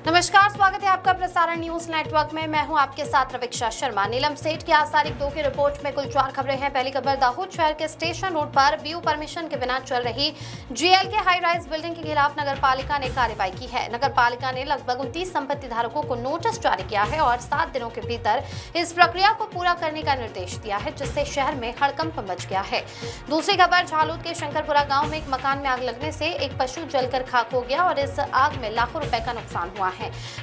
नमस्कार, स्वागत है आपका प्रसारण न्यूज नेटवर्क में। मैं हूं आपके साथ रवीक्षा शर्मा। नीलम सेठ की आज तारीख 2 की रिपोर्ट में कुल 4 खबरें हैं। पहली खबर, दाहोद शहर के स्टेशन रोड पर बीयू परमिशन के बिना चल रही जीएल के हाई राइज बिल्डिंग के खिलाफ नगर पालिका ने कार्रवाई की है। नगर पालिका ने लगभग 29 संपत्ति धारकों को नोटिस जारी किया है और 7 दिनों के भीतर इस प्रक्रिया को पूरा करने का निर्देश दिया है, जिससे शहर में हड़कंप मच गया है। दूसरी खबर, झालोद के शंकरपुरा गाँव में एक मकान में आग लगने से एक पशु जलकर खाक हो गया और इस आग में लाखों रुपए का नुकसान हुआ है।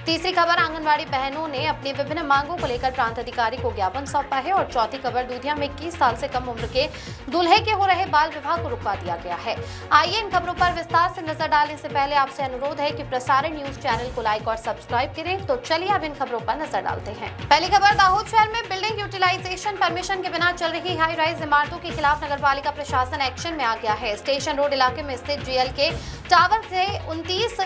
तीसरी खबर, आंगनवाड़ी बहनों ने अपनी विभिन्न मांगों को लेकर प्रांत अधिकारी को ज्ञापन सौंपा है। और चौथी खबर, दूधिया में 21 साल से कम उम्र के दूल्हे के हो रहे बाल विवाह को रुकवा दिया गया है। आइए इन खबरों पर विस्तार से नजर डालने से पहले आपसे अनुरोध है कि प्रसारण न्यूज चैनल को लाइक और सब्सक्राइब करें। तो चलिए अब इन खबरों पर नजर डालते हैं। पहली खबर, दाहोद शहर में बिल्डिंग यूटिलाइजेशन परमिशन के बिना चल रही हाई राइज इमारतों के खिलाफ नगर पालिका प्रशासन एक्शन में आ गया है। स्टेशन रोड इलाके में स्थित जीएल के टावर से 29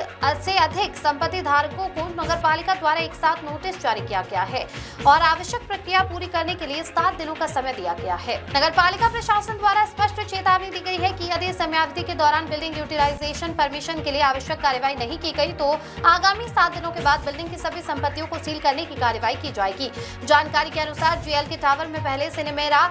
से अधिक संपत्ति धारकों को नगर पालिका द्वारा एक साथ नोटिस जारी किया गया है और आवश्यक प्रक्रिया पूरी करने के लिए 7 दिनों का समय दिया गया है। नगर पालिका प्रशासन द्वारा स्पष्ट चेतावनी दी गई है कि यदि समयावधि के दौरान बिल्डिंग यूटिलाइजेशन परमिशन के लिए आवश्यक कार्यवाही नहीं की गई तो आगामी 7 दिनों के बाद बिल्डिंग की सभी संपत्तियों को सील करने की कार्यवाही की जाएगी। जानकारी के अनुसार जीएल के टावर में पहले सिनेमेरा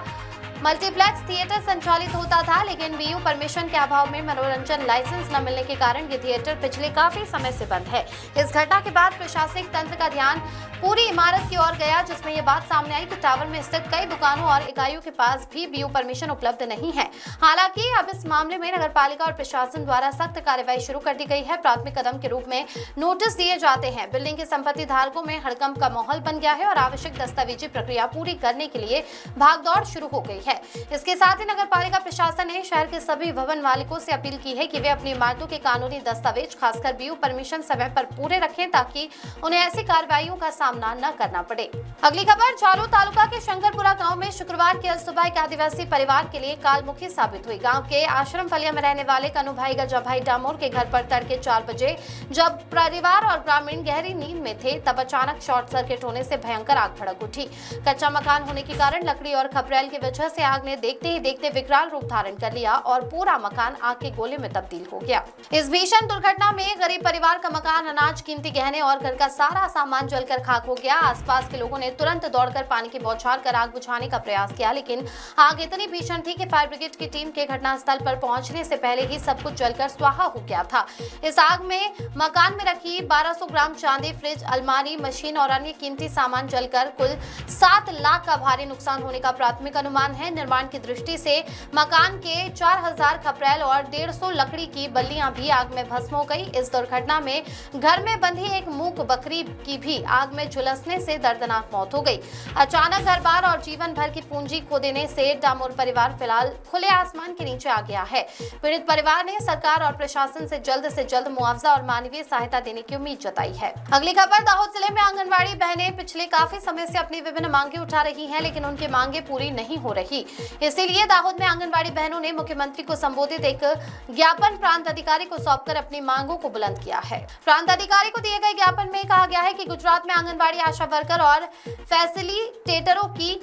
मल्टीप्लेक्स थिएटर संचालित होता था, लेकिन बीयू परमिशन के अभाव में मनोरंजन लाइसेंस न मिलने के कारण ये थिएटर पिछले काफी समय से बंद है। इस घटना के बाद प्रशासनिक तंत्र का ध्यान पूरी इमारत की ओर गया, जिसमें यह बात सामने आई कि टावर में स्थित कई दुकानों और इकाइयों के पास भी बीयू परमिशन उपलब्ध नहीं है। हालांकि अब इस मामले में नगर पालिका और प्रशासन द्वारा सख्त कार्रवाई शुरू कर दी गई है। प्राथमिक कदम के रूप में नोटिस दिए जाते हैं। बिल्डिंग के संपत्ति धारकों में हड़कंप का माहौल बन गया है और आवश्यक दस्तावेजी प्रक्रिया पूरी करने के लिए भागदौड़ शुरू हो गई है। इसके साथ ही नगर पालिका प्रशासन ने शहर के सभी भवन मालिकों से अपील की है कि वे अपनी इमारतों के कानूनी दस्तावेज, खासकर बीयू परमिशन समय पर पूरे रखें, ताकि उन्हें ऐसी कार्रवाइयों का सामना न करना पड़े। अगली खबर, झालोद तालुका के शंकरपुरा गांव में शुक्रवार की सुबह एक आदिवासी परिवार के लिए कालमुखी साबित हुई। गांव के आश्रम फलिया में रहने वाले कनुभाई गजाभाई डामोर के घर पर तड़के 4 बजे जब परिवार और ग्रामीण गहरी नींद में थे, तब अचानक शॉर्ट सर्किट होने से भयंकर आग भड़क उठी। कच्चा मकान होने के कारण लकड़ी और खपरेल की वजह से आग ने देखते ही देखते विकराल रूप धारण कर लिया और पूरा मकान आग के गोले में तब्दील हो गया। इस भीषण दुर्घटना में गरीब परिवार का मकान, अनाज, कीमती गहने और घर का सारा सामान जलकर खाक हो गया। आसपास के लोगों ने तुरंत दौड़कर पानी की बौछार कर आग बुझाने का प्रयास किया, लेकिन आग इतनी भीषण थी कि फायर ब्रिगेड की टीम के घटनास्थल पर पहुंचने से पहले ही सब कुछ जलकर स्वाहा हो गया था। इस आग में मकान में रखी 1200 ग्राम चांदी, फ्रिज, अलमारी, मशीन और अन्य कीमती सामान जलकर कुल 7 लाख का भारी नुकसान होने का प्राथमिक अनुमान है। निर्माण की दृष्टि से मकान के 4000 खपरेल और 150 लकड़ी की बल्लियां भी आग में भस्म हो गई। इस दुर्घटना में घर में बंधी एक मूक बकरी की भी आग में झुलसने से दर्दनाक मौत हो गई। अचानक घर बार और जीवन भर की पूंजी खो देने से डामोर परिवार फिलहाल खुले आसमान के नीचे आ गया है। पीड़ित परिवार ने सरकार और प्रशासन से जल्द मुआवजा और मानवीय सहायता देने की उम्मीद जताई है। अगली खबर, दाहोद जिले में आंगनवाड़ी बहनें पिछले काफी समय से अपनी विभिन्न मांगे उठा रही हैं, लेकिन उनकी मांगे पूरी नहीं हो रही। इसीलिए दाहोद में आंगनवाड़ी बहनों ने मुख्यमंत्री को संबोधित एक ज्ञापन प्रांत अधिकारी को सौंपकर अपनी मांगों को बुलंद किया है। प्रांत अधिकारी को दिए गए ज्ञापन में कहा गया है कि गुजरात में आंगनवाड़ी आशा वर्कर और फैसिलिटेटरों की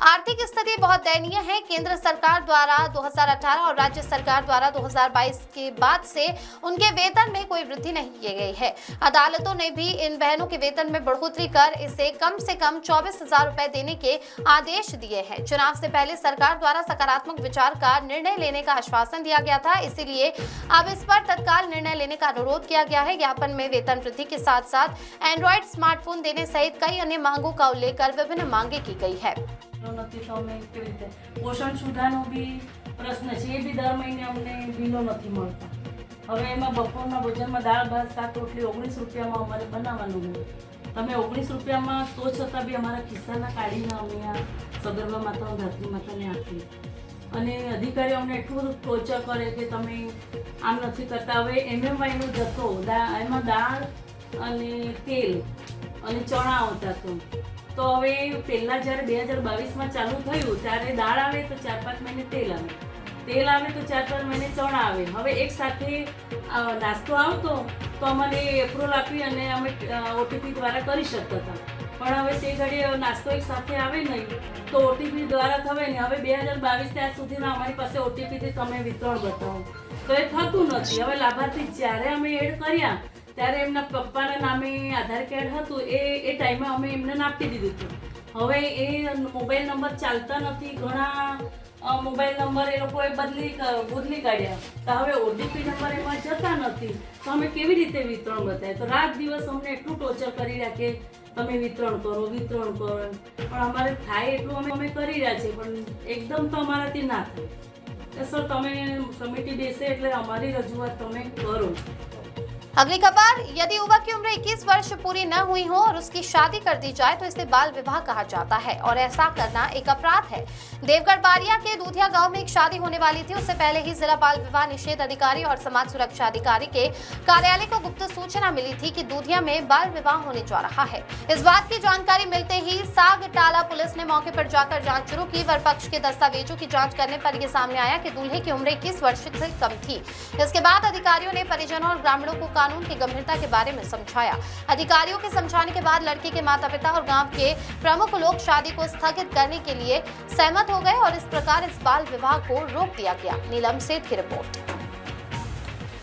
आर्थिक स्थिति बहुत दयनीय है। केंद्र सरकार द्वारा 2018 और राज्य सरकार द्वारा 2022 के बाद से उनके वेतन में कोई वृद्धि नहीं की गई है। अदालतों ने भी इन बहनों के वेतन में बढ़ोतरी कर इसे कम से कम 24,000 रुपए देने के आदेश दिए हैं। चुनाव से पहले सरकार द्वारा सकारात्मक विचार का निर्णय लेने का आश्वासन दिया गया था, इसीलिए अब इस पर तत्काल निर्णय लेने का अनुरोध किया गया है। ज्ञापन में वेतन वृद्धि के साथ साथ एंड्रॉइड स्मार्टफोन देने सहित कई अन्य मांगों का उल्लेख कर विभिन्न मांगे की गई है। નથી તો અમે કેવી રીતે પોષણ સુધારનો બી પ્રશ્ન છે, એ બી દર મહિને અમને બિલો નથી મળતા। હવે એમાં બપોરના ભોજનમાં દાળ ભાત શાક રોટલી 19 રૂપિયામાં અમારે બનાવવાનું હોય। તમે 19 રૂપિયામાં તો છતાં બી અમારા ખિસ્સાના કાઢીને અમે આ સગર્ભા માતા ધરતી માતાને આપીએ। અને અધિકારીઓ અમને એટલું બધું ટોર્ચર કરે કે તમે આમ નથી કરતા। હવે એમએમવાયનો જથ્થો એમાં દાળ અને તેલ અને ચણા આવતા હતો, તો હવે પહેલાં જ્યારે 2022માં ચાલુ થયું ત્યારે દાળ આવે તો 4-5 મહિને તેલ આવે તો 4-5 મહિને ચણા આવે। હવે એક સાથે નાસ્તો આવતો તો અમને એપ્રુવલ આપી અને અમે ઓટીપી દ્વારા કરી શકતા હતા, પણ હવે તે ઘડીએ નાસ્તો એક સાથે આવે નહીં તો ઓટીપી દ્વારા થવે નહીં। હવે 2022 ત્યાં સુધીના અમારી પાસે ઓટીપીથી તમે વિતરણ બતાવો તો એ થતું નથી। હવે લાભાર્થી જ્યારે અમે એડ કર્યા ત્યારે એમના પપ્પાના નામે આધાર કાર્ડ હતું એ ટાઈમે અમે એમને આપી દીધું હતું. હવે એ મોબાઈલ નંબર ચાલતા નથી, ઘણા મોબાઈલ નંબર એ લોકોએ બદલી કાઢ્યા, તો હવે ઓટીપી નંબર એમાં જતા નથી, તો અમે કેવી રીતે વિતરણ બતાવીએ? તો રાત દિવસ અમને એટલું ટોર્ચર કરી રહ્યા કે તમે વિતરણ કરો, પણ અમારે થાય એટલું અમે કરી રહ્યા છીએ, પણ એકદમ તો અમારાથી ના થાય. સર તમે કમિટી બેસે એટલે અમારી રજૂઆત તમે કરો. अगली खबर, यदि युवक की उम्र 21 वर्ष पूरी न हुई हो और उसकी शादी कर दी जाए तो इसे बाल विवाह कहा जाता है और ऐसा करना एक अपराध है। देवगढ़ बारिया के दूधिया गांव में एक शादी होने वाली थी। उससे पहले ही जिला बाल विवाह निषेध अधिकारी और समाज सुरक्षा अधिकारी के कार्यालय को गुप्त सूचना मिली थी कि दूधिया में बाल विवाह होने जा रहा है। इस बात की जानकारी मिलते ही सागटाला पुलिस ने मौके पर जाकर जांच शुरू की। वर पक्ष के दस्तावेजों की जांच करने पर यह सामने आया कि दूल्हे की उम्र 21 वर्ष से कम थी। इसके बाद अधिकारियों ने परिजनों और ग्रामीणों को कानून की गंभीरता के बारे में समझाया। अधिकारियों के समझाने के बाद लड़की के माता पिता और गांव के प्रमुख लोग शादी को स्थगित करने के लिए सहमत हो गए और इस प्रकार इस बाल विवाह को रोक दिया गया। नीलम सेठ की रिपोर्ट।